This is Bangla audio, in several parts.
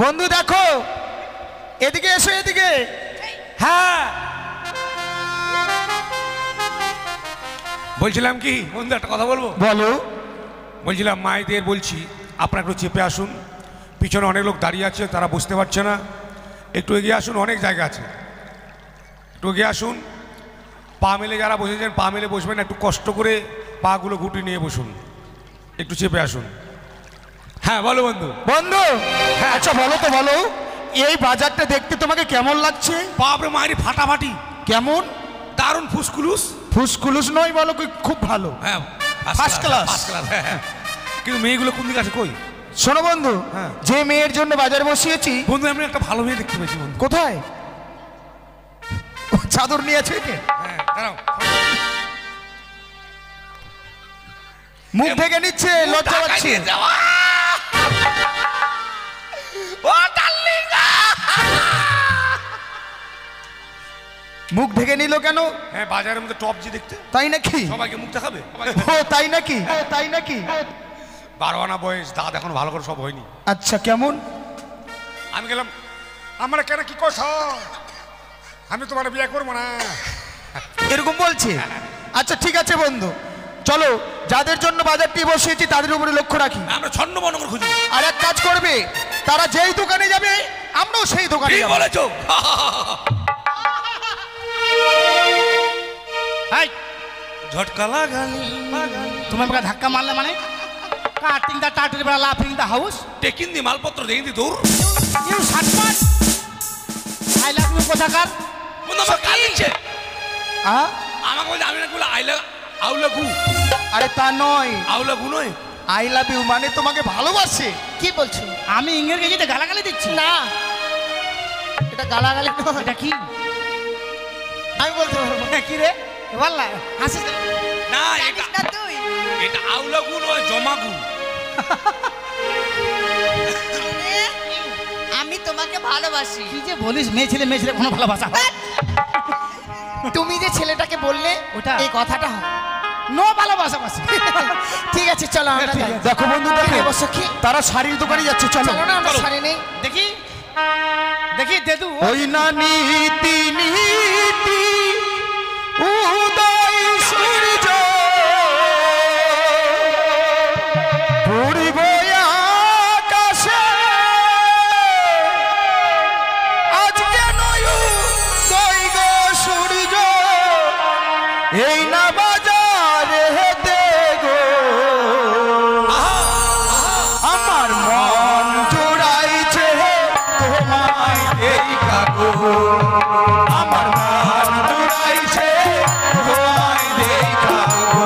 বন্ধু দেখো, এদিকে এসো, এদিকে। হ্যাঁ বলছিলাম কি বন্ধু, একটা কথা বলবো? বলো। বলছিলাম মায়েদের বলছি, আপনারা একটু চেপে আসুন, পিছনে অনেক লোক দাঁড়িয়ে আছে, তারা বুঝতে পারছে না, একটু এগিয়ে আসুন, অনেক জায়গা আছে, একটু এগিয়ে আসুন। পা মেলে যারা বসেছেন, পা মেলে বসবেন না, একটু কষ্ট করে পাগুলো গুটি নিয়ে বসুন, একটু চেপে আসুন। হ্যাঁ বলো বন্ধু। বন্ধু আচ্ছা বলো তো, বলো এই বাজারটা দেখতে তোমাকে কেমন লাগছে? বাপরে মায়ের ফাটাফাটি। কেমন? দারুণ ফুসকুলুস। ফুসকুলুস নয়, বলো খুব ভালো। হ্যাঁ ফার্স্ট ক্লাস। হ্যাঁ, কিন্তু মেয়েগুলো কোন দিকে আছে? কই? শোনো বন্ধু, হ্যাঁ। যে মেয়ের জন্য বাজার বসিয়েছি, বন্ধু আমি একটা ভালো মেয়ে দেখতে পেয়েছি বন্ধু। কোথায়? ও চাদর নিয়ে আছে। হ্যাঁ দাঁড়াও, মুখ ঢেকে নিচ্ছে, লজ্জা পাচ্ছে। মুখ ঢেকে নিল কেন? হ্যাঁ বাজারের মধ্যে টপ জি দেখতে। তাই নাকি? সবাইকে মুখ দেখাবে? ও তাই নাকি? তাই নাকি? 12 আনা বয়স, দাঁত এখন ভালো করে সব হয়নি। আচ্ছা কেমন? আমি গেলাম, আমরা কেন কি কস, আমি তোমার বিয়ে করবো না, এরকম বলছে? আচ্ছা ঠিক আছে বন্ধু, চলো যাদের জন্য বাজারটি বসিয়েছি তাদের উপরে লক্ষ্য রাখি। আমরা ছন্ন বনগর খুঁজি। আর এক কাজ করবে, তারা যেই দোকানে যাবে আমরাও সেই দোকানে যাব। বলেছো? ঝটকা লাগালি, তুমি আমাকে ধাক্কা মারলে মানে? কাটিং দা টাটির বেলা লাফিং দা হাউস টেকিন দি মালপত্র দেখি দি দূর। ইউ শাটপাট আই লাভ ইউ কোথাকার? বন্ধু আমার কাল দিচ্ছে। হ্যাঁ আমাকে বলছে আমি নাকি বলে আউলা গু। আরে তা নয়, আউলা গু নয়, আই লাভ ইউ মানে তোমাকে ভালোবাসে। কি বলছো? আমি ইংরেজিতে গালাগালি দিচ্ছি? না এটা গালাগালি নয়। এটা কি? আমি বলতে পারবো না। কি রে বললা হাসিস না এটা না তুই এটা আউলা গু নয়, জমা গু। আমি তোমাকে ভালোবাসি। কি যে বলিস, মেয়ে ছেলে কোনো ভালোবাসা হয়? তুমি যে ছেলেটাকে বললে ওটা? এই কথাটা হয়। নো ভালোবাসা বাসি। ঠিক আছে চলো আমরা যাই। দেখো বন্ধু, দেখো সখী তারা শাড়ির দোকানে যাচ্ছে, চলো। চলো না, আমরা শাড়ি নেই। দেখি দেখি দেদু ওই না নীতি নীতি উদয় সূর্য পূর্ব আকাশে আজকে নয় উদয় গো সূর্য, এই না বাজারে হেতে গো আমার মন জোড়াইছে তোমায় এই কাগো, আমার মন জোড়াইছে তোমায় এই কাগো।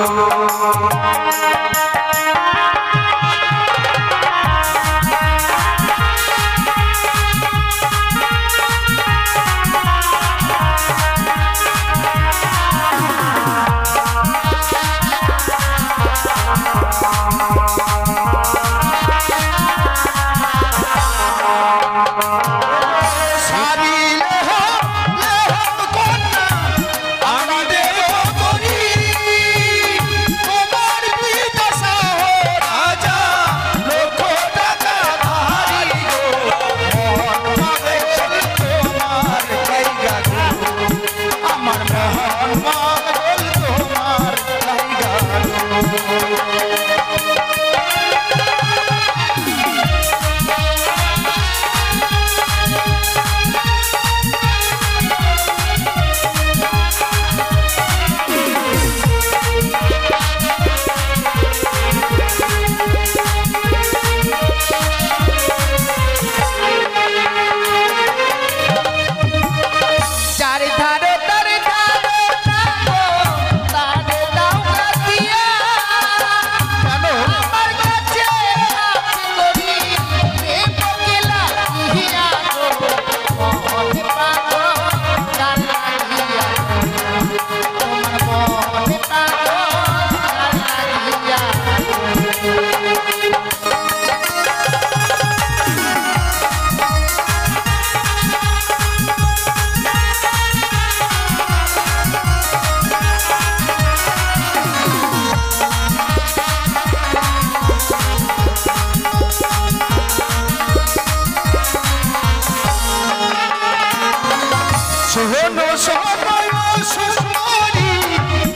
শোনো সময় সুন্দরী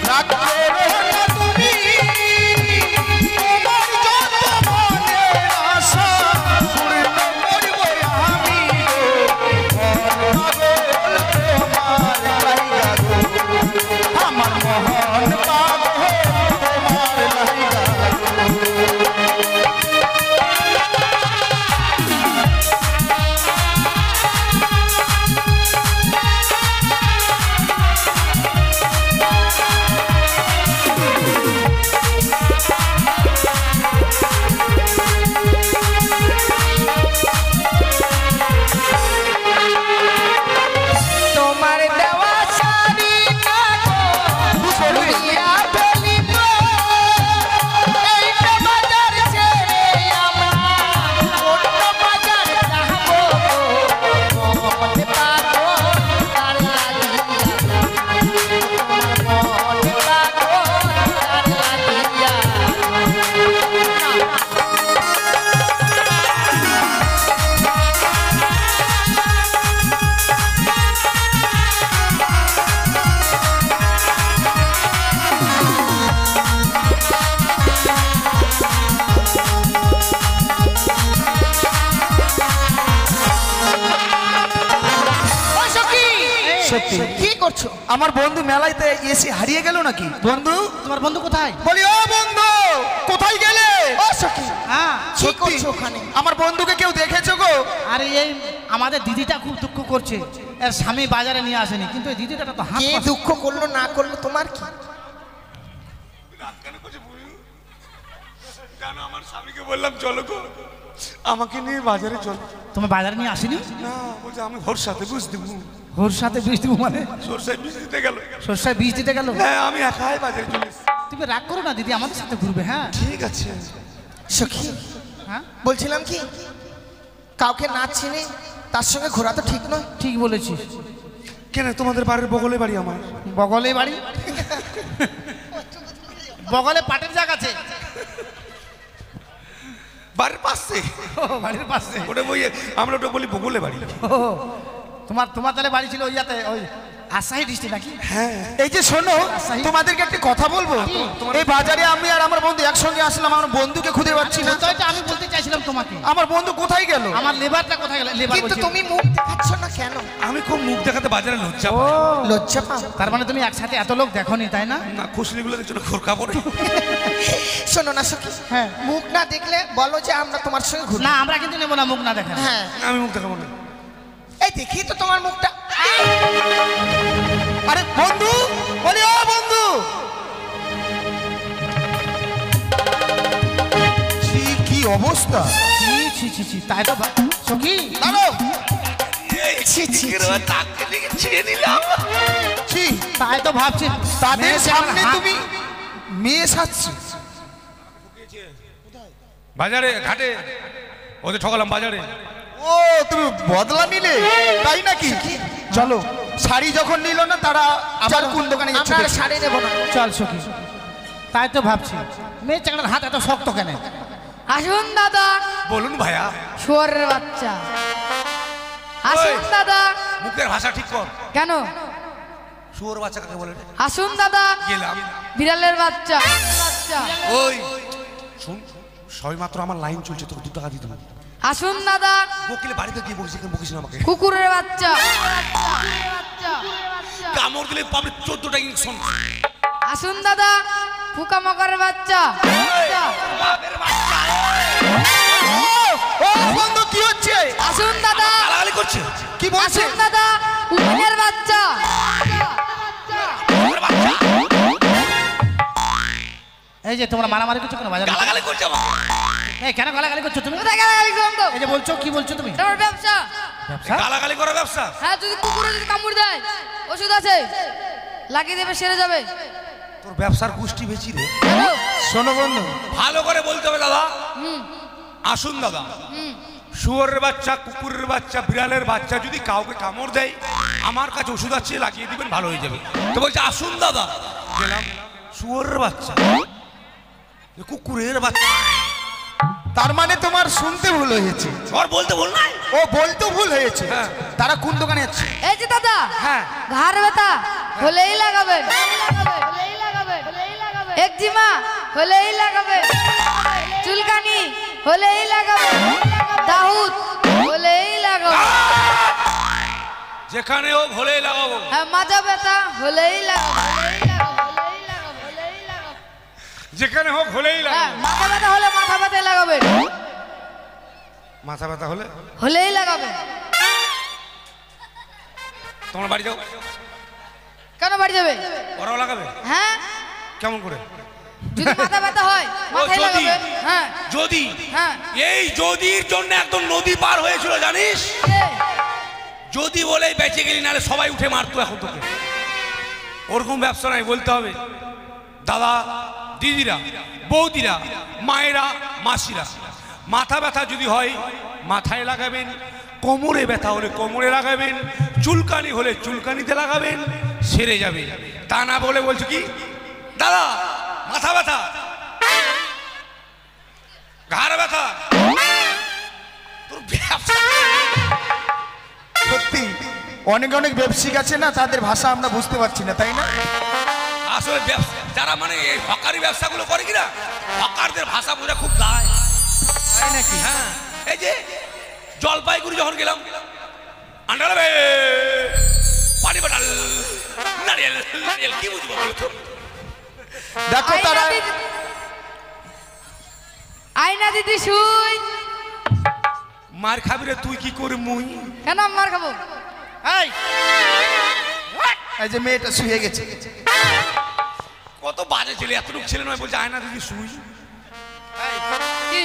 রাগ করো না তুমি তোমার যত মনের আশা পূর্ণ করবো আমি পাগল তোমার লাইগা গো আমার মহান পাগল তোমার লাইগা তোমার দেওয়া শাড়ি না গো ছড়িয়া ফেলিব এইটা বাজার ছেড়ে আমরা অন্য বাজার যাব মন পাগল তার লাগিয়া মন পাগল তার লাগিয়া সত্যি কি করছো? আমার বন্ধু মেলাইতে এসে হারিয়ে গেল নাকি বন্ধু তোমার বন্ধু কোথায়? বলি ও বন্ধু কোথায় গেলে ও সখী হ্যাঁ কি সত্যি? করছো ওখানে? আমার বন্ধুকে কেউ দেখেছো গো? আরে এই আমাদের দিদিটা খুব দুঃখ করছে, এর স্বামী বাজারে নিয়ে আসেনি, কিন্তু এই দিদিটা তো হাত কে পাচ্ছে। দুঃখ করলো না করলো তোমার কি? কেন আমার স্বামীকে বললাম চলো গো আমাকে নিয়ে বাজারে চলো। তুমি বাজারে নিয়ে আসেনি? না বলছে আমি ভোর সাথে বুঝ দিব ওর সাথে বীজ দিব মানে সরষায় বীজ দিতে গেল। সর্ষায় বীজ দিতে গেল? হ্যাঁ আমি একাই বাজারে চলে এসেছি। তুমি রাগ করো না দিদি, আমাদের সাথে ঘুরবে। হ্যাঁ ঠিক আছে সখী হ্যাঁ বলছিলাম কি কাউকে না চিনে তার সঙ্গে ঘোরা তো ঠিক নয়। ঠিক বলেছিস। কেন তোমাদের বাড়ির বগলে বাড়ি আমার বগলে বাড়ি? বগলে পাটের জায়গা আছে? বাড়ির পাশে ও, বাড়ির পাশে। ওটা বই আমরা ওটা বলি বগলে বাড়ি। ও, তোমার তোমার তাহলে বাড়ি ছিল ওই ইয়াতে, ওই আসাহি ডিস্ট্রিক্ট নাকি? হ্যাঁ এই যে শোনো তোমাদেরকে একটা কথা বলবো। এই বাজারে আমি আর আমার বন্ধু একসঙ্গে আসলাম, আমার বন্ধুকে খুঁজে পাচ্ছি না। তো আমি বলতে চাইছিলাম তোমাকে, আমার বন্ধু কোথায় গেল? আমার লেবারটা কোথায় গেল? লেবার কিন্তু বলছি। তুমি মুখ দেখাচ্ছ না কেন? আমি খুব মুখ দেখাতে বাজারে লজ্জা ও, পাই। লজ্জা পাও? তার মানে তুমি একসাথে এত লোক দেখোনি, তাই না? না খুশলিগুলো দেখছো না খোরকা পড়ে। শোনো না সখী, হ্যাঁ। মুখ না দেখলে বলো যে আমরা তোমার সঙ্গে ঘুরবো। না আমরা কিন্তু নেবো না মুখ না দেখা। হ্যাঁ আমি মুখ দেখাবো না। এই দেখি তো তোমার মুখটা। আরে বন্ধু বলি ও বন্ধু কি অবস্থা? ছি ছি ছি ছি, তাই তো সখী। দাঁড়াও ছি, ছি, ছি। ছি, তাই তো ভাবছি তাদের মেয়ের সামনে হাত- তুমি মেয়ে সাজছো। বাজারে ঘাটে ওদের ঠকালাম বাজারে। ও তুমি বদলা নিলে তাই নাকি? চলো শাড়ি যখন নিল না তারা আবার কোন দোকানে যাচ্ছে আমরা আর দেখি। শাড়ি নেবো না। চল সখী, তাই তো ভাবছি মেয়ে চাকরার হাত এত শক্ত কেন? আসুন দাদা, বলুন ভাইয়া শুয়োরের বাচ্চা। আসুন ওই। দাদা। মুখের ভাষা ঠিক কর। কেন? শুয়োর বাচ্চা কাকে বলে? আসুন দাদা, গেলাম বিড়ালের বাচ্চা। বাচ্চা। ওই শুন সবাই মাত্র আমার লাইন চলছে তোকে 2 টাকা দিতে হবে। আসুন দাদা, বকিলে বাড়িতে গিয়ে বকিস কেন বকিস না আমাকে? কুকুরের বাচ্চা। বাচ্চা। কামড় দিলে পাবলিক 14টা ইনজেকশন। আসুন দাদা, পোকামাকড়ের বাচ্চা। ও বন্ধু কি হচ্ছে? আসুন দাদা, গালাগালি করছে। কি বলছে? আসুন দাদা, উকুনের বাচ্চা। এই যে তোমরা মারামারি করছো কেন বাজারে? গালাগালি করছে আমাকে। এই কেন গালাগালি করছো তুমি? কোথায় গালাগালি করলাম তো? এই যে বলছো, কি বলছো তুমি? এটা আমার ব্যবসা। ব্যবসা? গালাগালি করা ব্যবসা। হ্যাঁ, যদি কুকুরে যদি কামড় দেয়, ওষুধ আছে, লাগিয়ে দেবে, সেরে যাবে। তোর ব্যবসার গোষ্ঠী বেচি রে। হ্যালো? শোনো বন্ধু ভালো করে বলতে হবে দাদা। হুম আসুন দাদা, হুম। শুয়োরের বাচ্চা, কুকুরের বাচ্চা, বিড়ালের বাচ্চা যদি কাউকে কামড় দেয় আমার কাছে ওষুধ আছে, লাগিয়ে দিবেন, ভালো হয়ে যাবে। তো বলছে আসুন দাদা, গেলাম শুয়োরের বাচ্চা, কুকুরের বাচ্চা। তার মানে তোমার শুনতে ভুল হয়েছে। আর বলতে ভুল নাই। ও বলতে ভুল হয়েছে। হ্যাঁ। তারা কোন দোকানে যাচ্ছে? এই যে দাদা, হ্যাঁ ঘাড় ব্যথা হলেই লাগাবেন, একজিমা হলেই লাগাবেন, চুলকানি হলেই লাগাবেন, দাউদ হলেই লাগাবেন, যেখানে ও হলেই লাগাবো। হ্যাঁ মাথা ব্যথা হলেই লাগাবেন, যেখানে হোক হলেই হ্যাঁ লাগাবো। মাথা ব্যথা হলে মাথা ব্যথায় লাগাবেন, মাথা ব্যথা হলে হলেই লাগাবেন। তোমার বাড়ি যাও, কেন বাড়ি যাবে? ওরাও লাগাবে। হ্যাঁ কেমন করে? যদি মাথা ব্যথা হয় মাথায় যদি লাগাবেন। হ্যাঁ যদি হ্যাঁ এই যদির জন্য একদম নদী পার হয়েছিল জানিস, কে? যদি বলেই বেঁচে গেলি, নাহলে সবাই উঠে মারতো এখন তোকে। ওরকম ব্যবসা নাই, বলতে হবে দাদা দিদিরা বৌদিরা মায়েরা মাসিরা, মাথা ব্যথা যদি হয় মাথায় লাগাবেন, কোমরে ব্যথা হলে কোমরে লাগাবেন, চুলকানি হলে চুলকানিতে লাগাবেন, সেরে যাবে। তা না বলে বলছো কি দাদা মাথা ব্যথা ঘাড় ব্যথা, তোর ব্যবসা। সত্যি অনেক অনেক ব্যবসায়িক আছে না, তাদের ভাষা আমরা বুঝতে পারছি না, তাই না? আসলে যারা মানে এই হকারি ব্যবসাগুলো করে কিনা, হকারদের ভাষা বোঝা খুব দায়, তাই নাকি? হ্যাঁ এই যে জলপাইগুড়ি যখন গেলাম, আন্ডারবে পানি বাটাল নারিয়েল নারিয়েল, কি বুঝবো বলো তো? দেখো আয়না তারা দিদি, আয়না দিদি শুই। মার খাবি রে তুই, কি করে মুই? কেন আমি মার খাবো? এই যে মেয়েটা শুয়ে গেছে, কত বাজে ছেলে, এতটুকু ছেলে নয়, বলছে আয়না দিদি শুই। কি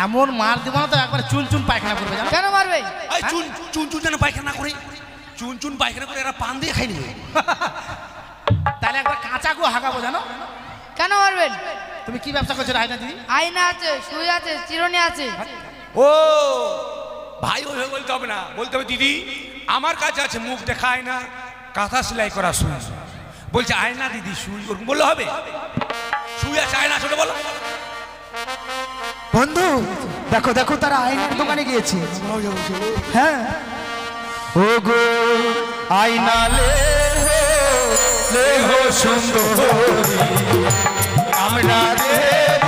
এমন মার দিব না তো একবার চুন চুন পায়খানা করবে জানো? কেন মারবে? এই চুন চুন চুন যেন পায়খানা করে, চুন চুন পায়খানা করে এরা পান দিয়ে খাইনি। তাহলে একবার কাঁচা গো হাগাবো জানো? কেন মারবেন? তুমি কি ব্যবসা করছো রায়না দিদি? আয়না আছে, সুই আছে, চিরুনি আছে। ও ভাই ওইভাবে বলতে হবে না, বলতে হবে দিদি আমার কাছে আছে মুখ দেখায় না, কাঁথা সেলাই করা সুই। বলছে আয়না দিদি সুই, ওরকম বললে হবে? সুই আছে আয়না ছোট বলো। বন্ধু দেখো দেখো তারা আয়নার দোকানে গিয়েছে। হ্যাঁ ও গো আয়না লে হো সুন্দরী, আমরা দেব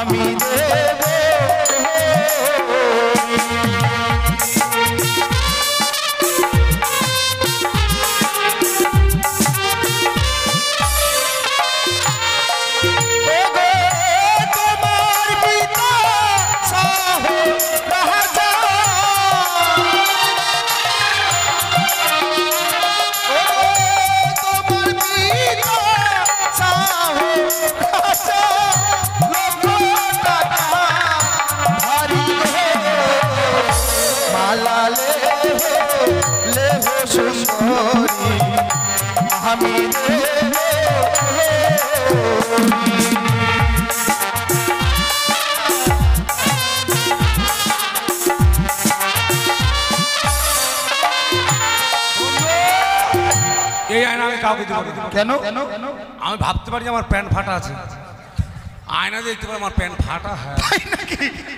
আমি দেব তোমার আমি এই আয়না আমি কাউকে দিব না। কেন? আমি ভাবতে পারি যে আমার প্যান্ট ফাটা আছে, আয়না দেখতে পারি আমার প্যান্ট ফাটা হ্যাঁ,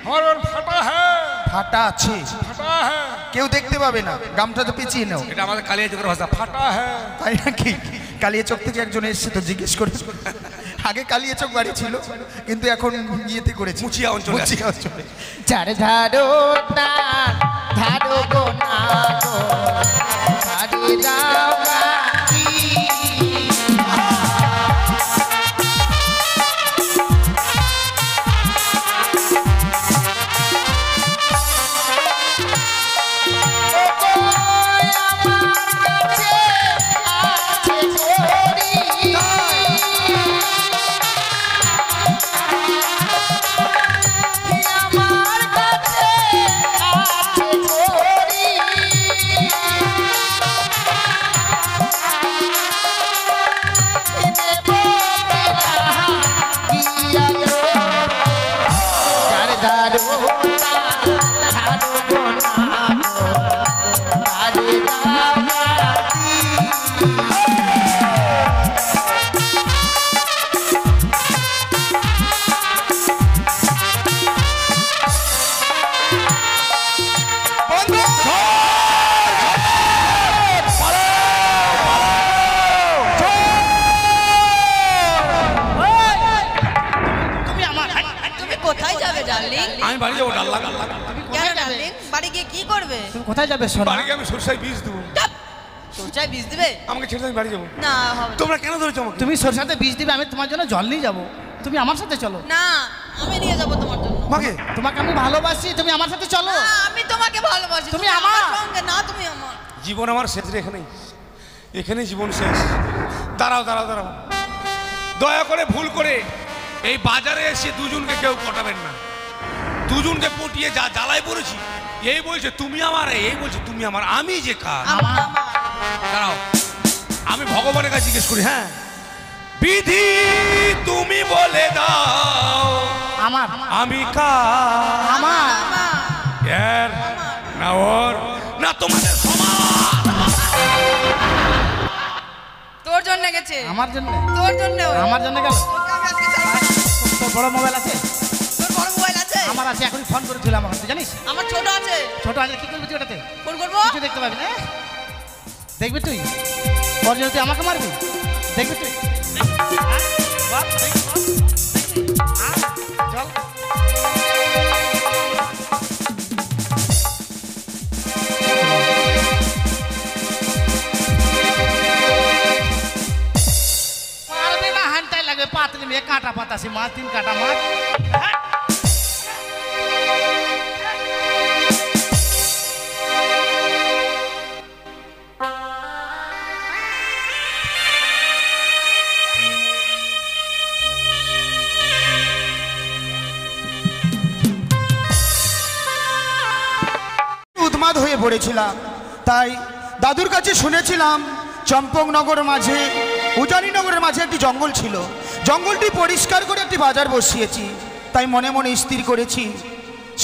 আমার প্যান্ট ফাটা হ্যাঁ, ফাটা আছে, ফাটা হ্যাঁ। কেউ দেখতে পাবে না, গামটা তো পেঁচিয়ে নাও। এটা আমাদের কালিয়া চোখের ভাষা, ফাটা হ্যাঁ। তাই নাকি? কালিয়া চক থেকে একজন এসছে তো জিজ্ঞেস করে। আগে কালিয়া চক বাড়ি ছিল, কিন্তু এখন ইয়েতে করেছে, মুচিয়া অঞ্চলে আছে। মুচিয়া অঞ্চলে। চার ধারো তার ধারো গোনা গো ধারে দাও গাড়ি। আমি বাড়ি যাবো, ডাল্লা কেন ডার্লিং? বাড়ি গিয়ে কি করবে? তুমি কোথায় যাবে সোনা? বাড়ি গিয়ে আমি সরষায় বীজ দেবো। সরষায় বীজ দিবে? আমাকে ছেড়ে আমি বাড়ি যাবো। না হবে না। তোমরা কেন ধরেছো আমাকে? তুমি সরষাতে বীজ দিবে, আমি তোমার জন্য জল নিয়ে যাবো। তুমি আমার সাথে চলো। না, আমি নিয়ে যাব তোমার জন্য। আমাকে তোমাকে আমি ভালোবাসি, তুমি আমার সাথে চলো। না, আমি তোমাকে ভালোবাসি। তুমি আমার সঙ্গে না, তুমি আমার। জীবন আমার শেষ রে, এখানেই এখানেই জীবন শেষ। দাঁড়াও দাঁড়াও দাঁড়াও, দয়া করে ভুল করে এই বাজারে এসে দুজনকে কেউ পটাবেন না। দুজনকে পটিয়ে যা জ্বালায় পড়েছি, এই বলছে তুমি আমার, এই বলছে তুমি আমার, আমি যে কার। আমার দাঁড়াও, আমি ভগবানের কাছে জিজ্ঞেস করি, হ্যাঁ বিধি তুমি বলে দাও আমার আমি কার? আমার এর না ওর না তোমাদের সমান। তোর জন্য গেছে। আমার জন্য? তোর জন্য। আমার জন্য গেল? তোকে আমি আজকে ছাড়বো না। তোর বড় মোবাইল আছে? তোর বড় মোবাইল আছে? আমার আছে, এখনই ফোন করেছিল আমার কাছে, জানিস? আমার ছোট আছে। ছোট আছে, কি করবি তুই ওটাতে? ফোন করবো? কিছু দেখতে পাবি না, দেখবি তুই? ওর জন্য তুই আমাকে মারবি? দেখবি তুই? হ্যাঁ? বল, দেখবি, বল। দেখবি? হ্যাঁ? চল। মারবে না, হানটাই লাগবে, পাতলি মেয়ে, কাঁটা পাতাসি মাছ, 3 কাঁটা মাছ। হ্যাঁ? উন্মাদ হয়ে পড়েছিলাম, তাই দাদুর কাছে শুনেছিলাম চম্পকনগর মাঝে, উজানিনগরের মাঝে একটি জঙ্গল ছিল। জঙ্গলটি পরিষ্কার করে একটি বাজার বসিয়েছি। তাই মনে মনে স্থির করেছি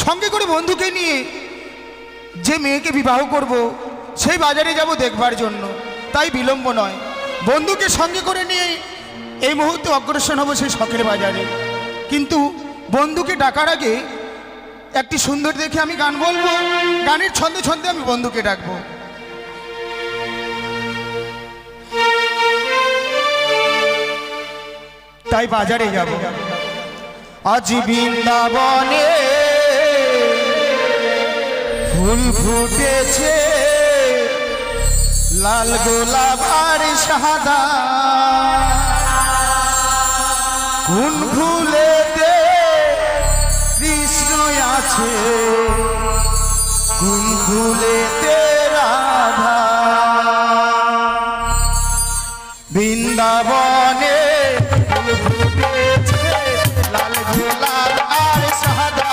সঙ্গে করে বন্ধুকে নিয়ে যে মেয়েকে বিবাহ করব সেই বাজারে যাব দেখবার জন্য। তাই বিলম্ব নয়, বন্ধুকে সঙ্গে করে নিয়ে এই মুহূর্তে অগ্রসর হব সেই শখের বাজারে। কিন্তু বন্ধুকে ডাকার আগে একটি সুন্দর দেখে আমি গান বলবো, গানের ছন্দে ছন্দে আমি বন্ধুকে ডাকবো। তাই বাজারে যাব। আজ বৃন্দাবনে ফুল ফুটেছে, লাল গোলাপ আর সাদা, কোন ফুলেতে কৃষ্ণ আছে, কোন ফুলেতে রাধা। বৃন্দাবনে ফুল ফুটেছে, লাল গোলাপ আর সাদা,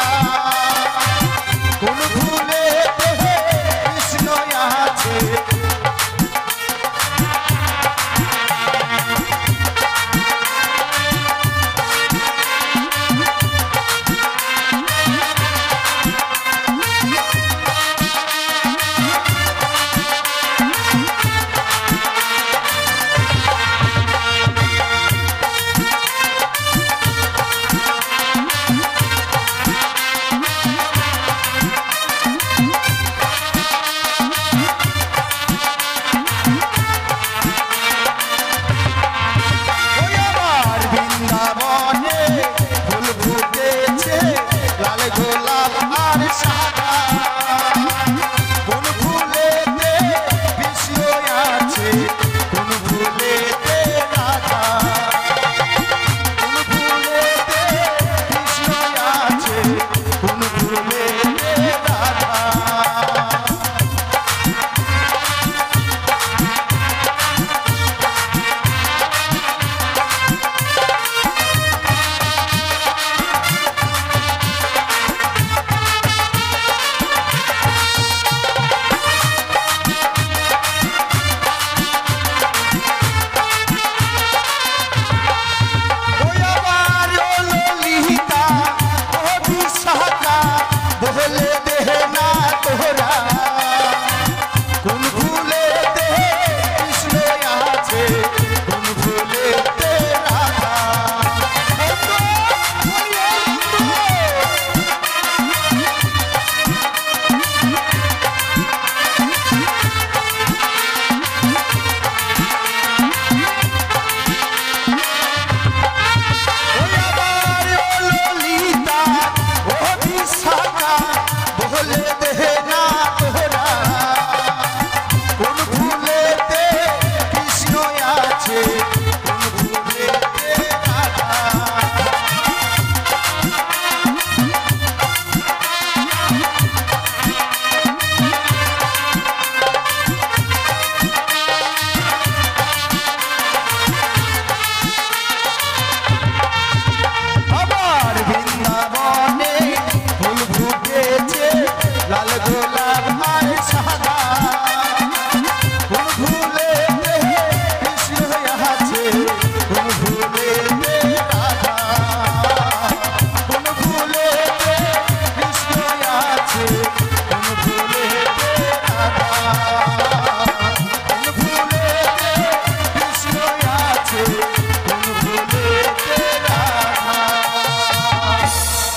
কোন ফুলেতে কৃষ্ণ আছে।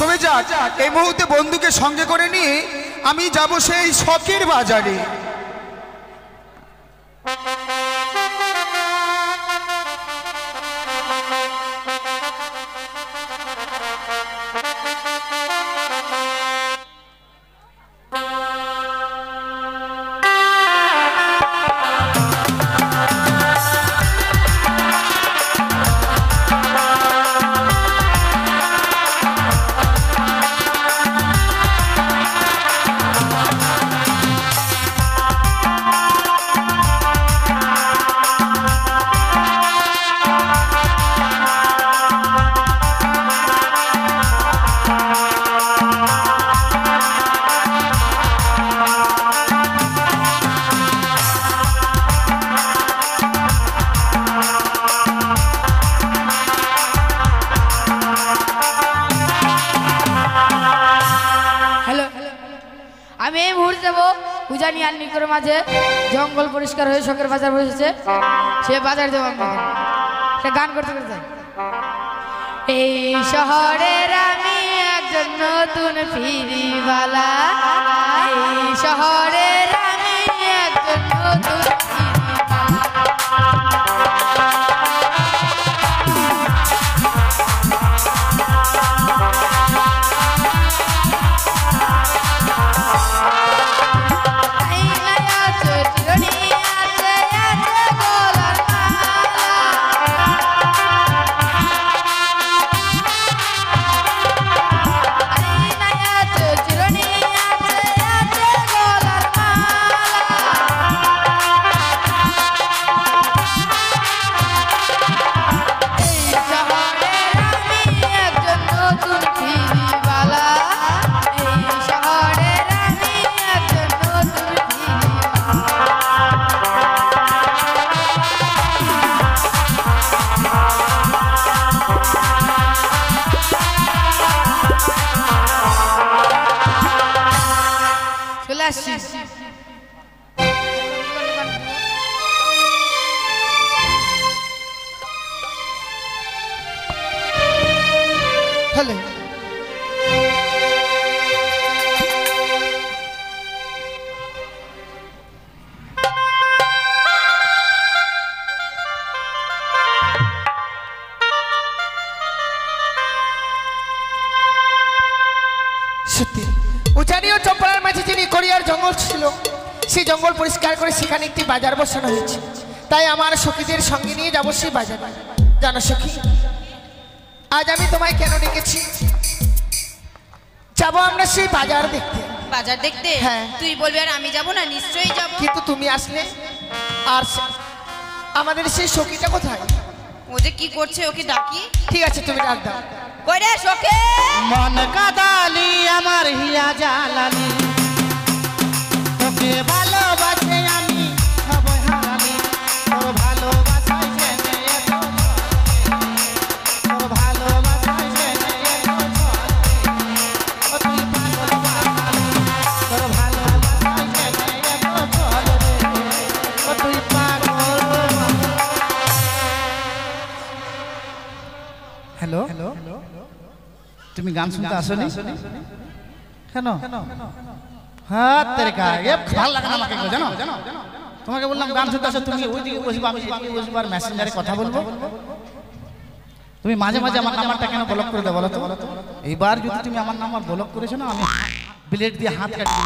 তবে যাক, এই মুহূর্তে বন্ধুকে সঙ্গে করে নিয়ে আমি যাব সেই শখের বাজারে। আমি এই মুহূর্তে যাবো উজানি আর নিকর মাঝে, জঙ্গল পরিষ্কার হয়ে শখের বাজার বসেছে, সে বাজার দেবো আপনাকে। সে গান করতে করতে যায়, এই শহরের আমি একজন নতুন ফিরিওয়ালা, এই শহরের আমি একজন নতুন হ্যালো। সত্যি উজানি ও চম্পলার মাঝে যিনি কোরিয়ার জঙ্গল ছিল, সেই জঙ্গল পরিষ্কার করে সেখানে একটি বাজার বসানো হয়েছে। তাই আমার সখীদের সঙ্গে নিয়ে যাবো সেই বাজার। জানো সখী, আজ আমি তোমায় কেন ডেকেছি? যাবো আমরা সেই বাজার দেখতে। বাজার দেখতে? হ্যাঁ। তুই বলবি আর আমি যাব না? নিশ্চয়ই যাব। কিন্তু তুমি আসলে, আর আমাদের সেই সখীটা কোথায়? ও যে কি করছে, ওকে ডাকি। ঠিক আছে, তুমি ডাক দাও। কই রে সখে? মন কাদালি আমার হিয়া জ্বালানি, তোকে ভালোবাসে আমি সবই হারানি, তোর ভালোবাসায় জেনে এত তোর ভালোবাসায় জেনে এত ও তুই পাগল পাগল, তোর ভালোবাসায় জেনে এত ও তুই পাগল। হ্যালো, তুমি গান শুনতে আসোনি কেন? হ্যাঁ তেরে ভালো লাগে না আমাকে, জানো তোমাকে বললাম গান শুনতে আসো, তুমি ওইদিকে বসবো, আমি এদিকে বসবো, আর মেসেঞ্জারে কথা বলবো। তুমি মাঝে মাঝে আমার নাম্বারটা কেন ব্লক করে দাও বলো তো? এইবার যদি তুমি আমার নাম্বার ব্লক করেছো না, আমি ব্লেড দিয়ে হাত কেটে দেবো,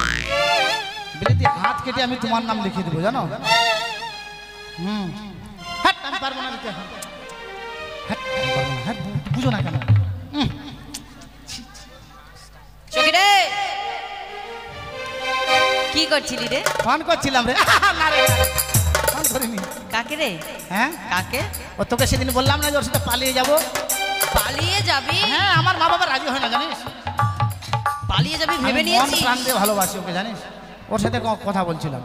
ব্লেড দিয়ে হাত কেটে আমি তোমার নাম লিখিয়ে দেবো, জানো? হ্যাঁ আমি পারবো না দিতে, হ্যাঁ বুঝো না কেন? সখী রে, কি করছিলি রে? ফোন করছিলাম রে। না রে, ফোন করিনি। কাকে রে? হ্যাঁ কাকে? ও তোকে সেদিন বললাম না যে ওর সাথে পালিয়ে যাবো। পালিয়ে যাবি? হ্যাঁ, আমার মা বাবা রাজি হয় না জানিস। পালিয়ে যাবি ভেবে আমি মন নিয়েছিস? প্রাণ দিয়ে ভালোবাসি ওকে জানিস। ওর সাথে কথা বলছিলাম।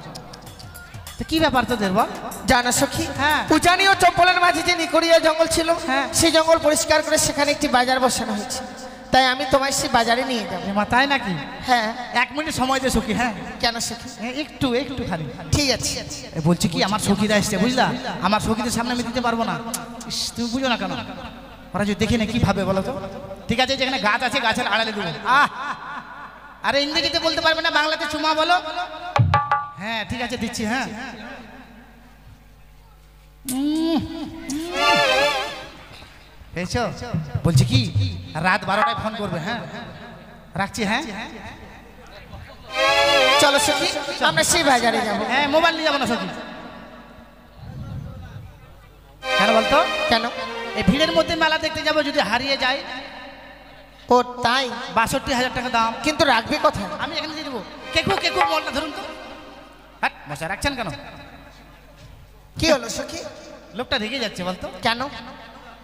তো কি ব্যাপার তোদের বল? জানো সখী, হ্যাঁ। উজানি ও চম্পলার মাঝে যে নিকোরিয়া জঙ্গল ছিল, হ্যাঁ। সেই জঙ্গল পরিষ্কার করে সেখানে একটি বাজার বসানো হয়েছে। তাই আমি তোমায় সেই বাজারে নিয়ে যাবো। মা তাই নাকি? হ্যাঁ। 1 মিনিট সময় দে সখী। হ্যাঁ কেন সখী? একটু খালি। ঠিক আছে। বলছি কি, আমার সখীরা এসছে বুঝলা, আমার সখীদের সামনে আমি দিতে পারবো না। ইস, তুমি বুঝো না কেন? ওরা যদি দেখে না কি ভাবে বলো তো? ঠিক আছে, যেখানে গাছ আছে গাছের আড়ালে দেবো। আরে ইংরেজিতে বলতে পারবে না, বাংলাতে চুমা বলো। হ্যাঁ ঠিক আছে, দিচ্ছি। হ্যাঁ পেয়েছো? বলছি কি রাত 12টায় ফোন করবে। হ্যাঁ রাখছি। হ্যাঁ চলো সখী, আমরা সেই বাজারে যাবো। হ্যাঁ মোবাইল নিয়ে যাবো না সখী। কেন বলতো? কেন? এই ভিড়ের মধ্যে মেলা দেখতে যাবো, যদি হারিয়ে যায়। ও তাই? 62,000 টাকা দাম। কিন্তু রাখবে কোথায়? আমি এখানে দিয়ে দেবো। কেকু কেকু বলটা ধরুন তো। হ্যাঁ মশা রাখছেন কেন? কি হলো সখী? লোকটা রেগে যাচ্ছে বলতো। কেন?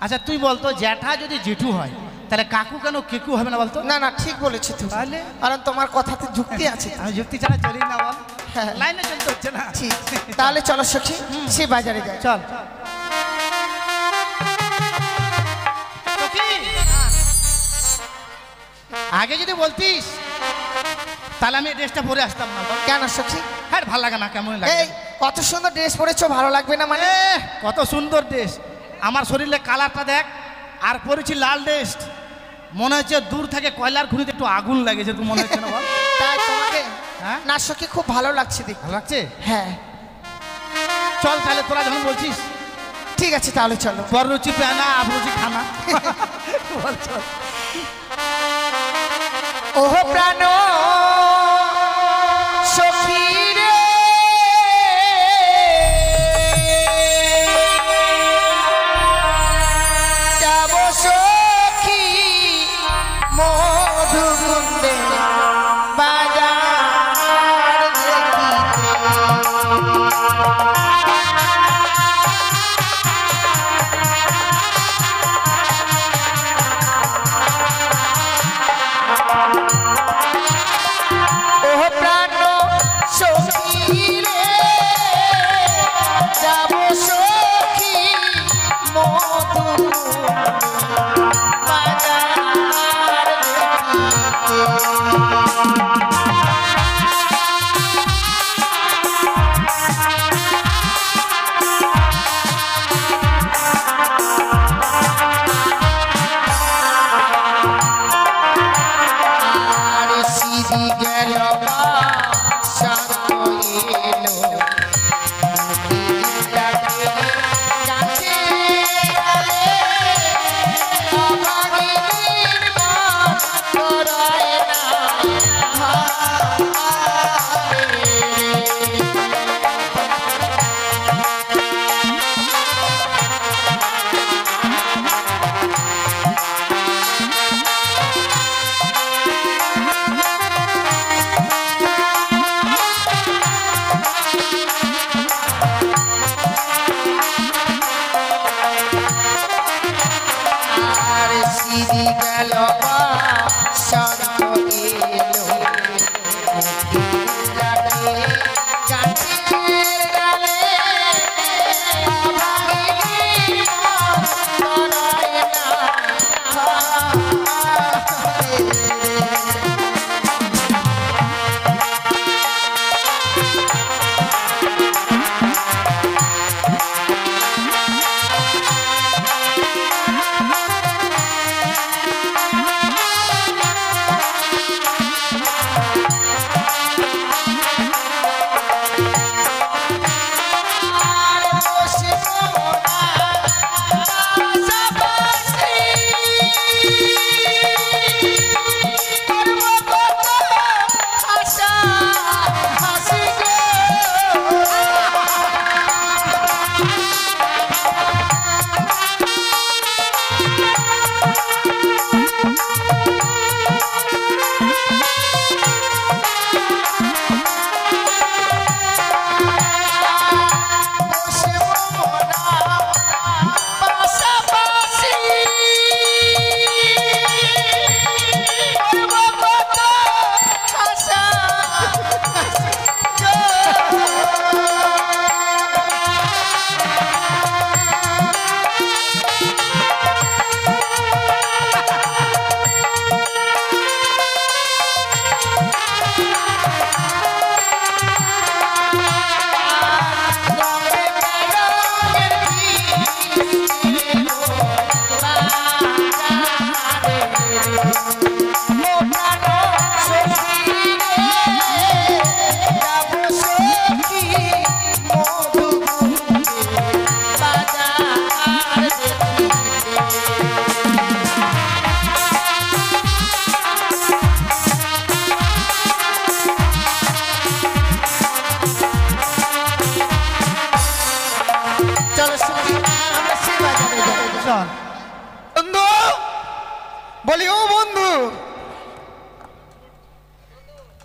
আচ্ছা তুই বলতো, জ্যাঠা যদি জেঠু হয় তাহলে কাকু কেন কেকু হবে না বলতো? না না, ঠিক বলেছি তুই। তাহলে? কারণ তোমার কথাতে যুক্তি আছে। আমি যুক্তি ছাড়া চলি না বল। হ্যাঁ। লাইনে চলতে হচ্ছে না। ঠিক, তাহলে চলো সখী সেই বাজারে যাই। চল। সখী, আগে যদি বলতিস তাহলে আমি এই ড্রেসটা পরে আসতাম না। বল। কেন সখী? হ্যাঁ ভালো লাগে না, কেমন লাগে? এই কত সুন্দর ড্রেস পরেছো, ভালো লাগবে না মানে? কত সুন্দর ড্রেস, আমার শরীরে কালারটা দেখ, আর পরেছি লাল ড্রেস, মনে হচ্ছে দূর থেকে কয়লার খুঁড়িতে একটু আগুন লাগে যেরকম মনে হচ্ছে না বল? তাই তোমাকে হ্যাঁ? না সখী খুব ভালো লাগছে দেখতে। ভালো লাগছে? হ্যাঁ চল তাহলে, তোরা যখন বলছিস। ঠিক আছে তাহলে চলো। পর রুচি পেনা আপ রুচি খানা। বল চল। ওহ প্রাণ সখী রে, যাব সখী মধুকুন্দে বাজার দেখিতে। ওহ প্রাণ সখী রে, যাব সখী মধুকুন্দে বাজার দেখিতে।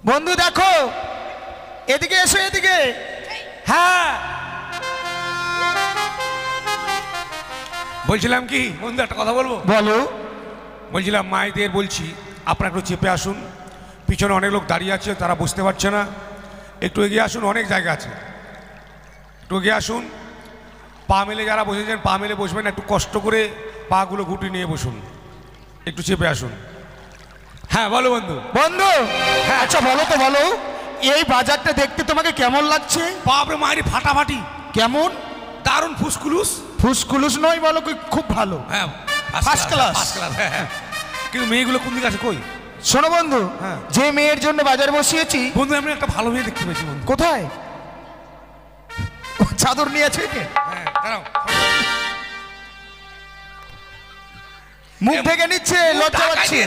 বন্ধু দেখো, এদিকে এসো, এদিকে। হ্যাঁ, বলছিলাম কি বন্ধু, একটা কথা বলবো? বলো। বলছিলাম মায়েদের বলছি আপনারা একটু চেপে আসুন, পিছনে অনেক লোক দাঁড়িয়ে আছে, তারা বুঝতে পারছে না। একটু এগিয়ে আসুন, অনেক জায়গা আছে, একটু এগিয়ে আসুন। পা মেলে যারা বসেছেন, পা মেলে বসবেন, একটু কষ্ট করে পাগুলো গুটি নিয়ে বসুন, একটু চেপে আসুন। হ্যাঁ বলো বন্ধু। বন্ধু, আচ্ছা বলো তো, বলো এই বাজারটা দেখতে তোমাকে কেমন লাগছে? বাপরে মায়ের ফাটাফাটি, কেমন? দারুণ ফুসকুলুস। ফুসকুলুস নয়, বলো খুব ভালো। হ্যাঁ, ফার্স্ট ক্লাস। First class. হ্যাঁ, কিন্তু মেয়েগুলো কোন দিকে আছে কই? শোনো বন্ধু, হ্যাঁ। যে মেয়ের জন্য বাজার বসিয়েছি, বন্ধু আমি একটা ভালো মেয়ে দেখতে পেয়েছি বন্ধু। কোথায়? ও, চাদর নিয়ে আছে কে? হ্যাঁ, দাঁড়াও। মুখ ঢেকে নিচ্ছে, লজ্জা পাচ্ছে।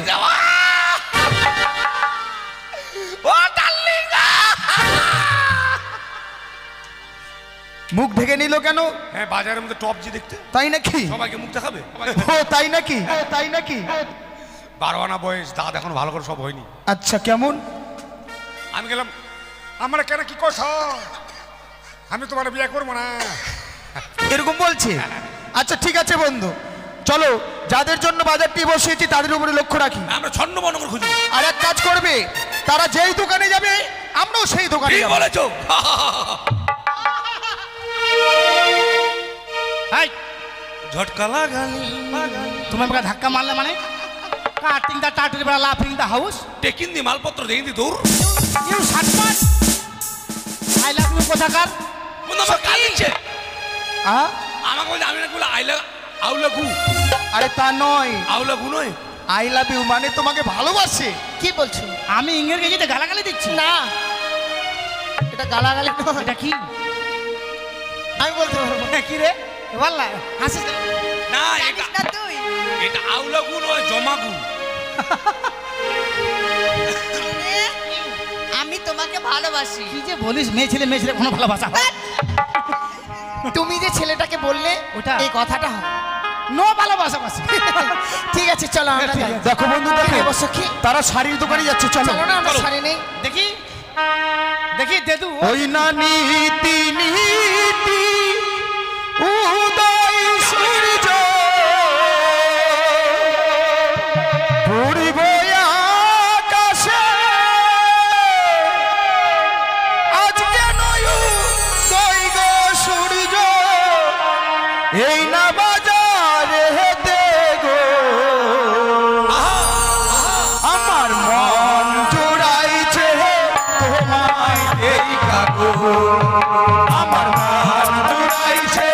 মুখ ঢেকে নিল কেন? হ্যাঁ, বাজারের মধ্যে টপ জি দেখতে, তাই নাকি? সবাইকে মুখ দেখাবে। ও তাই নাকি? তাই নাকি? 12 আনা বয়স, দাঁত এখন ভালো করে সব হয়নি। আচ্ছা, কেমন? আমি গেলাম, আমরা কেন কি করছ, আমি তোমার বিয়ে করবো না, এরকম বলছে? আচ্ছা ঠিক আছে বন্ধু, চলো যাদের জন্য বাজারটি বসিয়েছি তাদের উপরে লক্ষ্য রাখি। আমরা ছন্ন বনগর খুঁজবো। আর এক কাজ করবে, তারা যেই দোকানে যাবে আমরাও সেই দোকানে কি যাবো। বলেছো? এই, ঝটকা লাগালি তুমি আমাকে ধাক্কা মারলে মানে? কাটিং দা টাটির বেলা লাফিং দা হাউস। টেকিন দি মালপত্র দেখিন দি দূর। ইউ শাটমান, আই লাভ ইউ কোথাকার? বন্ধু আমার কাল দিচ্ছে, আহ? আমাকে বলছে আমি নাকি বলে আউলা গু। আরে তা নয়, আউলা গু নয়, আই লাভ ইউ মানে তোমাকে ভালোবাসে। কি বলছো? আমি ইংরেজিতে গালাগালি দিচ্ছি? না, এটা গালাগালি নয়। এটা কি? আমি বলতে পারবো না। কি রে বললা হাসিস কেন? না জানিস না তুই? এটা আউলা গু নয়, জমা গু। রে, আমি তোমাকে ভালোবাসি। কি যে বলিস, মেয়ে ছেলে কোনো ভালোবাসা হয়? তুমি যে ছেলেটাকে বললে ওটা? এই কথাটা হয়। নো ভালোবাসা বাসি। ঠিক আছে চলো আমরা যাই। দেখো বন্ধু, দেখো দেখো সখী, তারা শাড়ির দোকানে যাচ্ছে, চলো। চলো না, আমরা শাড়ি নেই। দেখি দেখি দেদু। ওই না নীতি নীতি উদয় সূর্য পূর্ব আকাশে আজকে নয় উদয় গো সূর্য, এই না বাজারে হেতে গো আমার মন জোড়াইছে তোমায় এই কাগজ, আমার মন জোড়াইছে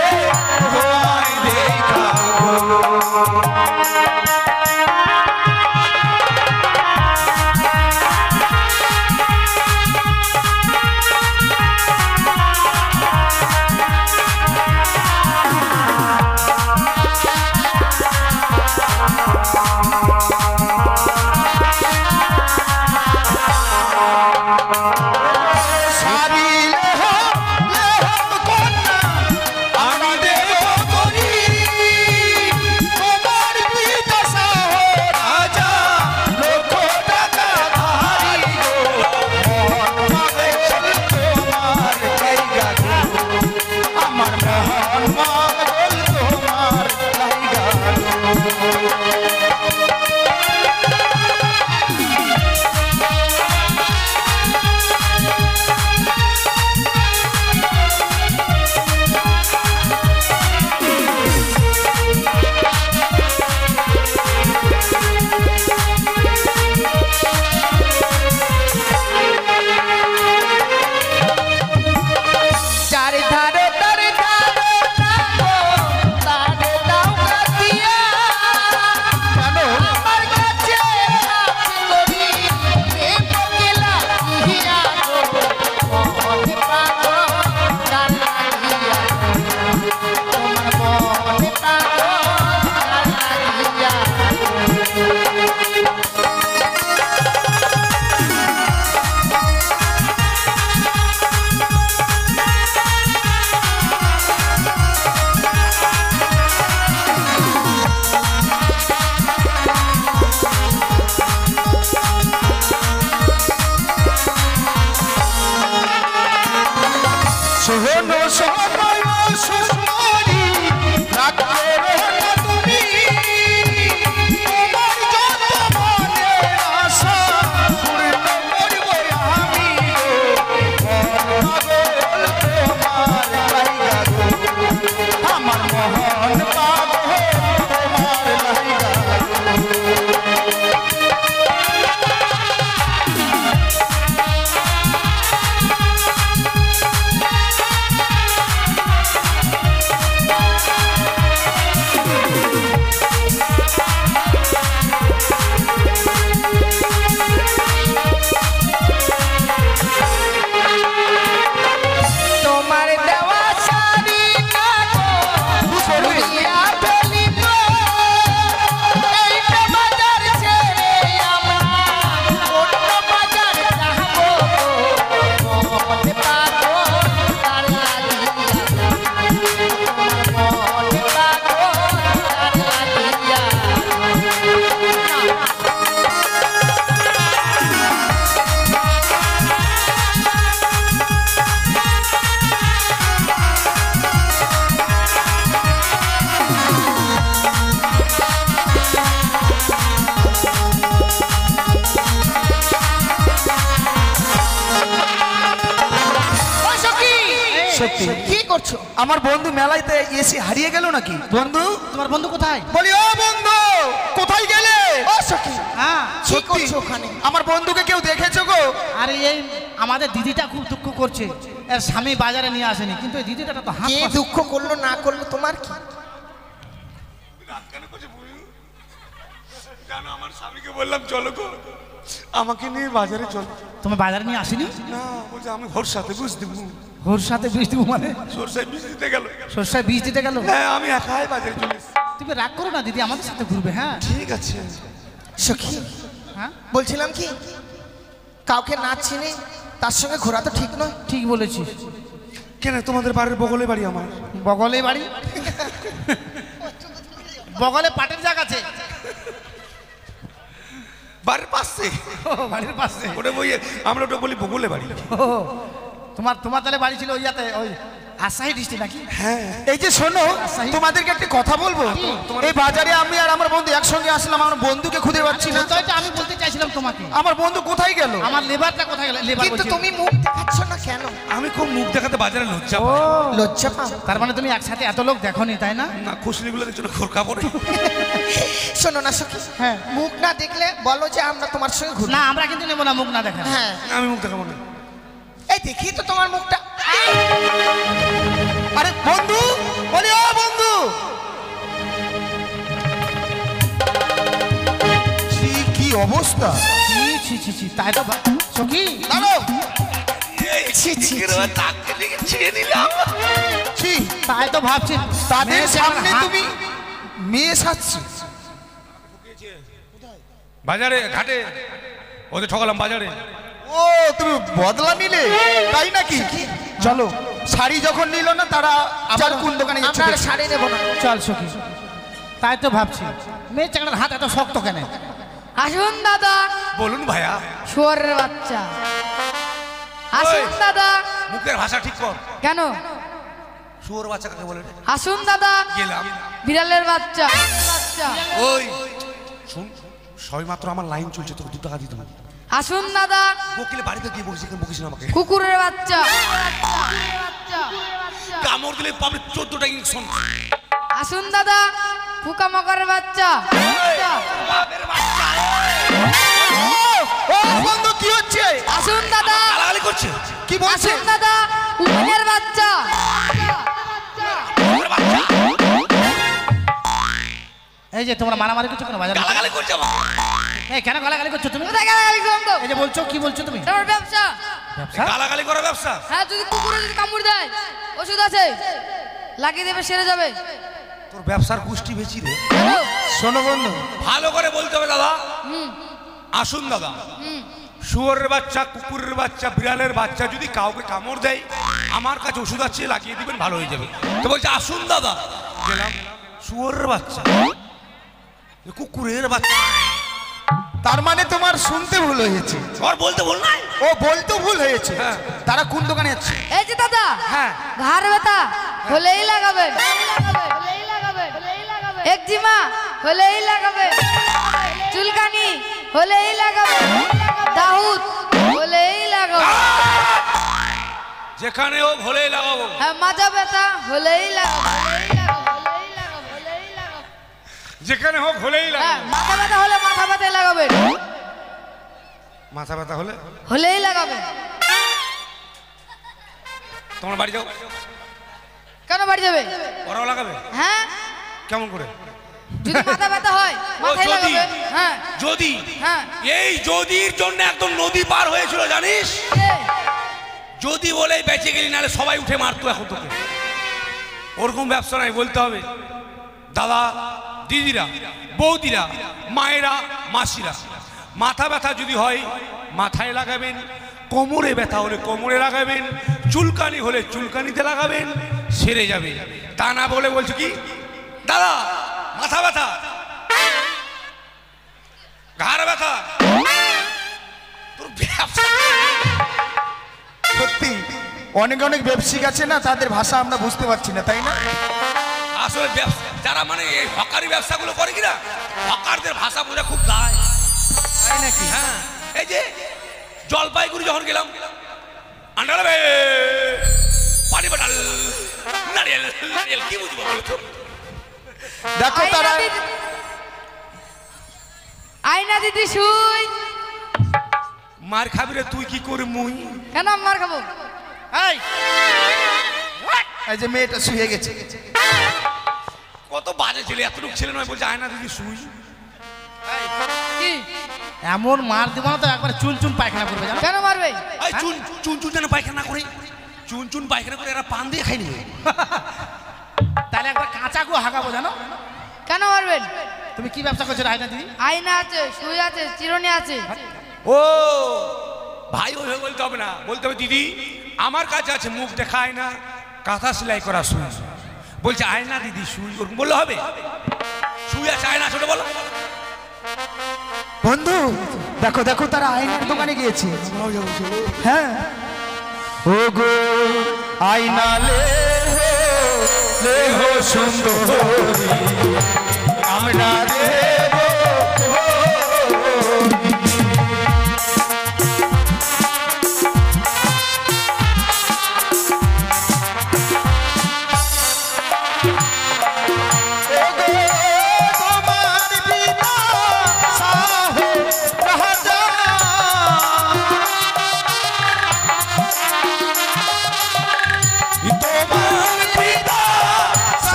সত্যি কি করছো? আমার বন্ধু মেলাইতে এসে হারিয়ে গেল নাকি? বন্ধু, তোমার বন্ধু কোথায়? বলি ও বন্ধু, কোথায় গেলে? ও সখী, হ্যাঁ কি সত্যি করছো ওখানে? আমার বন্ধুকে কেউ দেখেছো গো? আরে এই আমাদের দিদিটা খুব দুঃখ করছে, এর স্বামী বাজারে নিয়ে আসেনি, কিন্তু এই দিদিটা তো হাত কে দুঃখ করলো না করলো তোমার কি? জানো আমার স্বামীকে বললাম চলো গো, আমাকে নিয়ে বাজারে চলো। তুমি বাজারে নিয়ে আসেনি? না, বলছে আমি ঘর সাথে বুঝ দিব। ওর সাথে বীজ দিব মানে? সরষায় বীজ দিতে গেল। সর্ষায় বীজ দিতে গেল? হ্যাঁ, আমি একাই বাজারে চলে এসেছি। তুমি রাগ করো না দিদি, আমাদের সাথে ঘুরবে। হ্যাঁ ঠিক আছে। সখী, হ্যাঁ বলছিলাম কি, কাউকে না চিনে তার সঙ্গে ঘোরা তো ঠিক নয়। ঠিক বলেছিস। কেন, তোমাদের বাড়ির বগলে বাড়ি আমার। বগলে বাড়ি? বগলে পাটের জায়গা আছে? বাড়ির পাশে। ও, বাড়ির পাশে। ওটা বই, আমরা ওটা বলি বগলে বাড়ি। ও, তোমার তাহলে বাড়ি ছিল ওই ইয়াতে, ওই আসাহি ডিস্ট্রিক্ট নাকি? হ্যাঁ। এই যে শোনো, তোমাদেরকে একটা কথা বলবো। এই বাজারে আমি আর আমার বন্ধু একসঙ্গে আসলাম, আমার বন্ধুকে খুঁজে পাচ্ছি না। তো এটা আমি বলতে চাইছিলাম তোমাকে, আমার বন্ধু কোথায় গেল? আমার লেবারটা কোথায় গেল? লেবার কিন্তু বলছি। তুমি মুখ দেখাচ্ছ না কেন? আমি খুব মুখ দেখাতে বাজারে লজ্জা ও, পাই। লজ্জা পাও? তার মানে তুমি একসাথে এত লোক দেখোনি, তাই না? না, খুশনিগুলো দেখছো না, খোরকা পড়ে। শোনো না সখী, হ্যাঁ। মুখ না দেখলে বলো যে আমরা তোমার সঙ্গে ঘুরবো। না, আমরা কিন্তু নেবো না মুখ না দেখা। হ্যাঁ, আমি মুখ দেখাবো না। এই দেখি তো তোমার মুখটা। আরে বন্ধু, বলি ও বন্ধু, কি অবস্থা! ছি ছি ছি ছি, তাই তো সখী। দাঁড়াও, ছি, ছি, ছি। ছি, তাই তো ভাবছি তাদের মেয়ে সামনে হাত- তুমি মেয়ে সাজছি। বাজারে ঘাটে ওদের ঠকালাম বাজারে। ও, তুমি বদলা নিলে তাই নাকি? চলো, শাড়ি যখন নিল না তারা আবার কোন দোকানে যাচ্ছে আমরা আর দেখি। শাড়ি নেবো না। চল সখী, তাই তো ভাবছি মেয়ে চাকরার হাত এত শক্ত কেন? আসুন দাদা, বলুন ভাইয়া। শুয়োরের বাচ্চা। আসুন ওই। দাদা। মুখের ভাষা ঠিক কর। কেন? শুয়োর বাচ্চা কাকে বলে? আসুন দাদা, গেলাম। বিড়ালের বাচ্চা। বাচ্চা। ওই শুন, সবাই মাত্র আমার লাইন চলছে, তোকে 2 টাকা দিতে হবে। আসুন দাদা, বকিলে বাড়িতে গিয়ে বকিস, বকিস না আমাকে। কুকুরের বাচ্চা। কামড় দিলে পাবলিক 14টা ইনজেকশন। আসুন দাদা, পোকামাকড়ের বাচ্চা। ও বন্ধু, কি হচ্ছে? আসুন দাদা, গালাগালি করছে। কি বলছে? আসুন দাদা, উকুনের বাচ্চা। এই যে তোমরা মারামারি করছো কেন বাজারে? গালাগালি করছে আমাকে। এই কেন গালাগালি করছো তুমি? কোথায় গালাগালি করলাম তো? এই যে বলছো, কি বলছো তুমি? এটা আমার ব্যবসা। ব্যবসা? গালাগালি করা ব্যবসা? হ্যাঁ, যদি কুকুরে যদি কামড় দেয়, ওষুধ আছে, লাগিয়ে দেবে, সেরে যাবে। তোর ব্যবসার গোষ্ঠী বেচি রে। হ্যালো? শোনো বন্ধু, ভালো করে বলতে হবে দাদা। আসুন দাদা, শুয়োরের বাচ্চা, কুকুরের বাচ্চা, বিড়ালের বাচ্চা যদি কাউকে কামড় দেয়, আমার কাছে ওষুধ আছে, লাগিয়ে দিবেন, ভালো হয়ে যাবে। তো বলছে আসুন দাদা, গেলাম। শুয়োরের বাচ্চা, কুকুরের বাচ্চা, তার মানে তোমার শুনতে ভুল হয়েছে। আর বলতে বল নাই। ও বলতে ভুল হয়েছে। হ্যাঁ। তারা কোন দোকানে যাচ্ছে? এই যে দাদা, হ্যাঁ। ঘাড় ব্যথা হলেই লাগাবেন, একজিমা হলেই লাগাবেন, চুলকানি হলেই লাগাবেন, দাউদ হলেই লাগাবেন, যেখানে ও ভোলেই লাগাবো। হ্যাঁ, মাথা ব্যথা হলেই লাগাবেন, যেখানে হোক হলেই হ্যাঁ, লাগাবো। মাথা ব্যথা হলে মাথা ব্যথায় লাগাবেন, মাথা ব্যথা হলে হলেই লাগাবেন। তোমার বাড়ি যাও, কেন বাড়ি যাবে? ওরাও লাগাবে। হ্যাঁ, কেমন করে? যদি মাথা ব্যথা হয় মাথায় যদি। লাগাবেন। হ্যাঁ যদি হ্যাঁ। এই যদির জন্য একদম নদী পার হয়েছিল জানিস? কে? যদি বলে বেঁচে গেলি, নাহলে সবাই উঠে মারতো এখন তোকে। ওরকম ব্যবসা নাই, বলতে হবে দাদা, দিদিরা, বৌদিরা, মায়েরা, মাসিরা, মাথা ব্যথা যদি হয় মাথায় লাগাবেন, কোমরে ব্যথা হলে কোমরে লাগাবেন, চুলকানি হলে চুলকানিতে লাগাবেন, সেরে যাবে। তা না বলে বলছো কি দাদা মাথা ব্যথা, ঘাড় ব্যথা, তোর ব্যবসা। সত্যি অনেক অনেক ব্যবসায়িক আছে না, তাদের ভাষা আমরা বুঝতে পারছি না, তাই না? আসলে যারা মানে এই হকারি ব্যবসাগুলো করে কিনা, হকারদের ভাষা বোঝা খুব দায়। তাই নাকি? হ্যাঁ, এই যে জলপাইগুড়ি যখন গেলাম, আন্ডারবে পানি বাটাল নারিয়েল নারিয়েল কি বুঝবো বলো তো? দেখো আয়না তারা দিদি, আয়না দিদি শুই। মার খাবি রে তুই কি করে মুই? কেন আমি মার খাবো? এই যে মেয়েটা শুয়ে গেছে। কত বাজে ছেলে, এতটুকু ছেলে নয় বলছে আয়না দিদি শুই। কি এমন মার দিব না তো একবার চুন চুন পায়খানা করবে জানো? কেন মারবে? এই চুন চুন চুন যেন পায়খানা করে, চুন চুন পায়খানা করে এরা পান দিয়ে খাইনি। তাহলে একবার কাঁচা গো হাগাবো জানো? কেন মারবেন? তুমি কি ব্যবসা করছো আয়না দিদি? আয়না আছে, সুই আছে, চিরুনি আছে। ও ভাই ওইভাবে বলতে হবে না, বলতে হবে দিদি আমার কাছে আছে মুখ দেখায় না কাঁথা সেলাই করা সুই, বলছে আয়না দিদি সুই, ওরকম বললে হবে? সুই আছে আয়না ছোট বলো। বন্ধু দেখো দেখো তারা আয়নার দোকানে গিয়েছে। হ্যাঁ ও গো আয়না লে হো সুন্দরী আমরা দেব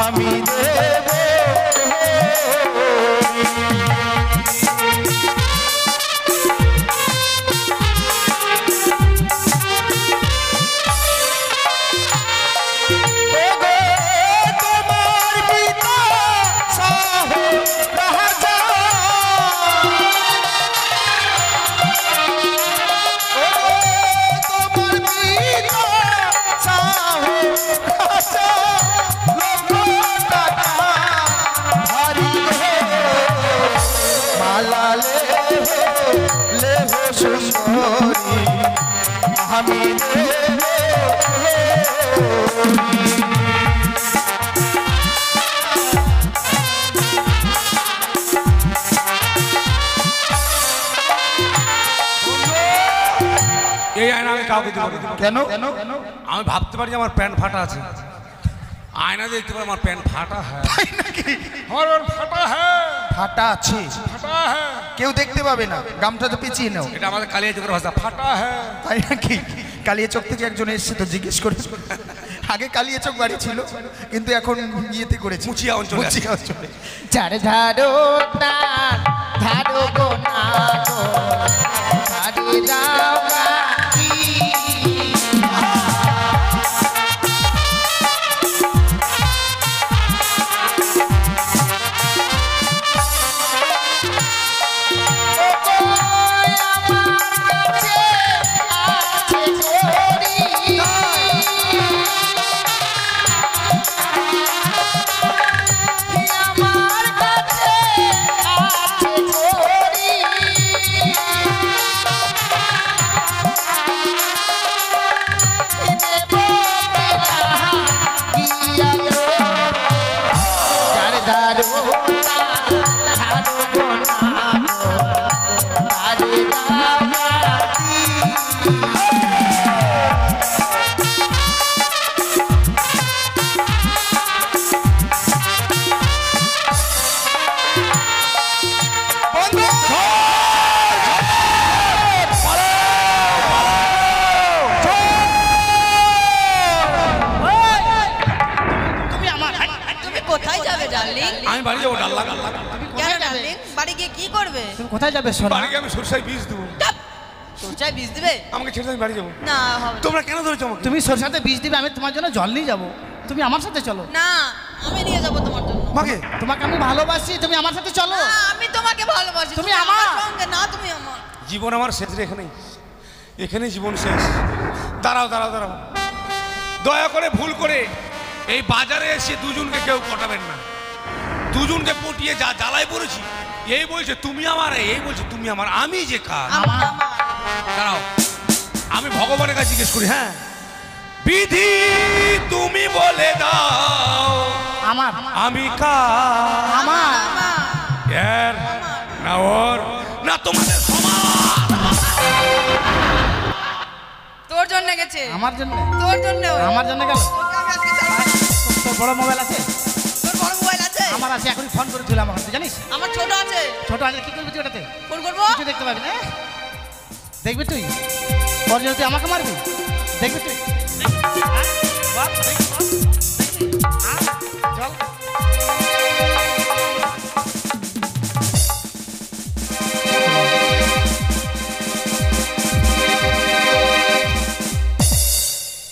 আমি দেব আমি এই আয়না আমি কাউকে দিব না। কেন আমি ভাবতে পারি যে আমার প্যান্ট ফাটা আছে, আয়না দেখতে পারি আমার প্যান্ট ফাটা হ্যাঁ, আমার প্যান্ট ফাটা হ্যাঁ, ফাটা আছে, ফাটা হ্যাঁ, কেউ দেখতে পাবে না, গামটা তো পিছিয়ে নাও। এটা আমাদের কালিয়া চোখের ভাষা, ফাটা হ্যাঁ। তাই নাকি? কালিয়াচক থেকে একজন এসছে তো জিজ্ঞেস করে। আগে কালিয়াচক বাড়ি ছিল কিন্তু এখন ইয়েতে করেছে, মুচিয়া অঞ্চলে আছে। মুচিয়া অঞ্চলে। চার ধারো না ধারো গো না গো ধারে দাও গাড়ি। আমার কাছে আছে ঘড়ি। ডার্লিং? আমি বাড়ি যাবো ডাল্লা কেন ডার্লিং? বাড়ি গিয়ে কি করবে? তুমি কোথায় যাবে সোনা? বাড়ি গিয়ে আমি সরষায় বীজ দেবো। সরষায় বীজ দিবে? আমাকে ছেড়ে দিয়ে আমি বাড়ি যাবো। না হবে না। তোমরা কেন ধরেছো আমাকে? তুমি সরষাতে বীজ দিবে, আমি তোমার জন্য জল নিয়ে যাবো। তুমি আমার সাথে চলো। না, আমি নিয়ে যাবো তোমার জন্য। মাকে তোমাকে আমি ভালোবাসি, তুমি আমার সাথে চলো। না, আমি তোমাকে ভালোবাসি। তুমি আমার। সঙ্গে না, তুমি আমার। জীবন আমার শেষ রে, এখানেই জীবন শেষ। দাঁড়াও দাঁড়াও দাঁড়াও, দয়া করে ভুল করে এই বাজারে এসে দুজনকে কেউ পটাবেন না। দুজনকে পটিয়ে যা জ্বালায় পড়েছি, এই বলছে তুমি আমার, এই বলছে তুমি আমার, আমি যে কার। আমার। দাঁড়াও, আমি ভগবানের কাছে জিজ্ঞেস করি। হ্যাঁ, বিধি তুমি বলে দাও আমার আমি কার? আমার এর না ওর না তোমাদের সমান। তোর জন্য গেছে। আমার জন্য। তোর জন্য। আমার জন্য গেল। তোকে আমি আজকে ছাড়বো। তোর বড় মোবাইল আছে? তোর বড় মোবাইল আছে? আমার আছে, এখনই ফোন করেছিল আমার কাছে, জানিস? আমার ছোট আছে। ছোট আছে, কি করবি তুই ওটাতে? ফোন করবো? কিছু দেখতে পাবি না। দেখবি তুই? ওর জন্য তুই আমাকে মারবি? দেখবি তুই? হ্যাঁ? বল, দেখবি, বল। দেখবি? হ্যাঁ? চল।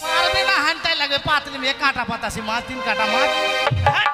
মারবে না, হানটাই লাগবে, পাতলি মেয়ে, কাঁটা পাতাসি মাছ, 3 কাটা মাছ। হ্যাঁ?